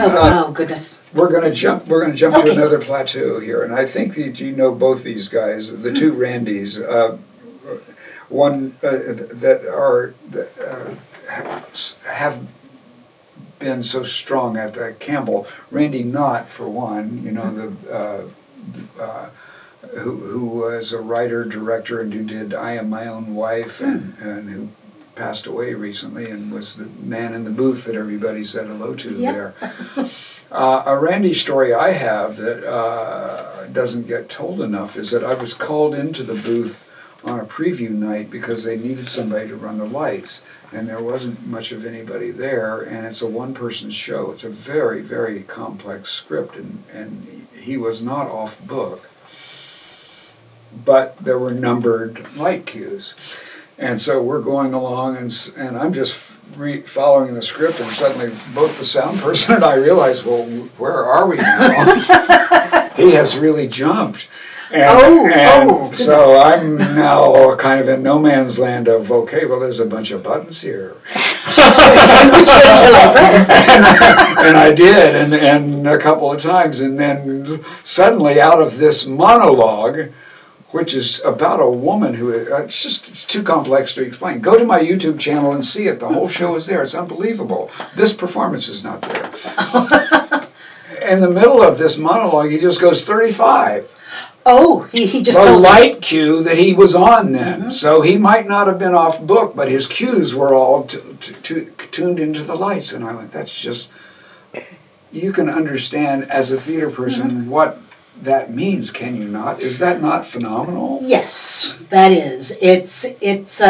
Oh goodness. We're going to jump to another plateau here, and I think that you know both these guys, the two Randys. One have been so strong at Campbell. Randy Knott, for one, who was a writer, director, and who did I Am My Own Wife, and who passed away recently and was the man in the booth that everybody said hello to there. A Randy story I have that doesn't get told enough is that I was called into the booth on a preview night because they needed somebody to run the lights, and there wasn't much of anybody there, and it's a one-person show. It's a very, very complex script, and he was not off book, but there were numbered light cues. And so we're going along, and I'm just following the script, and suddenly both the sound person and I realize, well, where are we now? He has really jumped. And so I'm now kind of in no man's land of, okay, well, there's a bunch of buttons here. And I did, and a couple of times, and then suddenly out of this monologue, which is about a woman who, it's too complex to explain. Go to my YouTube channel and see it. The whole show is there. It's unbelievable. This performance is not there. In the middle of this monologue, he just goes 35. Oh, he just the told light cue that he was on then. So he might not have been off book, but his cues were all tuned into the lights. And I went, that's just, you can understand as a theater person what that means, can you not? Is that not phenomenal? Yes, that is. It's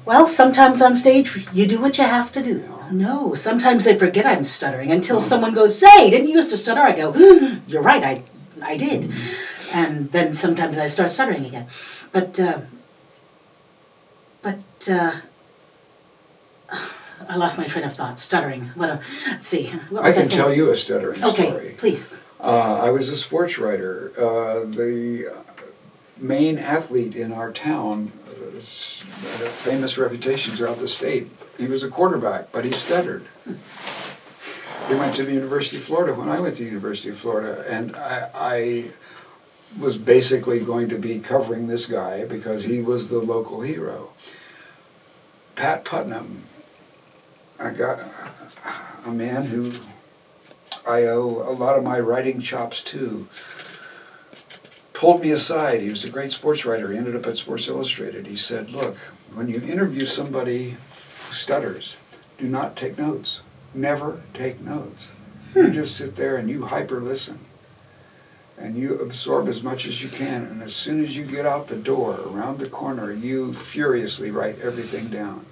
well, sometimes on stage you do what you have to do. No, sometimes I forget I'm stuttering until someone goes, say, didn't you used to stutter? I go, you're right, I did. And then sometimes I start stuttering again. But I lost my train of thought, stuttering. Let's see. What was I can tell you a stuttering story. Okay, please. I was a sports writer. The main athlete in our town had a famous reputation throughout the state. He was a quarterback, but he stuttered. He went to the University of Florida when I went to the University of Florida, and I was basically going to be covering this guy because he was the local hero. Pat Putnam, I got a man who I owe a lot of my writing chops to, pulled me aside. He was a great sports writer. He ended up at Sports Illustrated. He said, look, when you interview somebody who stutters, do not take notes. Never take notes. You just sit there and you hyper listen. And you absorb as much as you can. And as soon as you get out the door, around the corner, you furiously write everything down.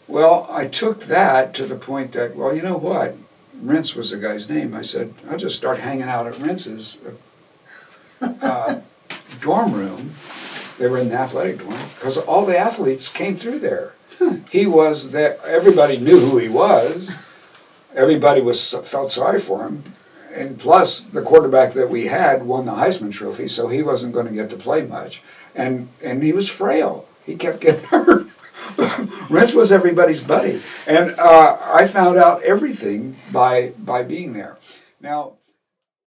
Well, I took that to the point that, well, you know what? Rince was the guy's name. I said, I'll just start hanging out at Rince's dorm room. They were in the athletic dorm because all the athletes came through there. He was that. Everybody knew who he was. Everybody felt sorry for him. And plus, the quarterback that we had won the Heisman Trophy, so he wasn't going to get to play much. And he was frail. He kept getting hurt. Rince was everybody's buddy. And I found out everything by being there. Now,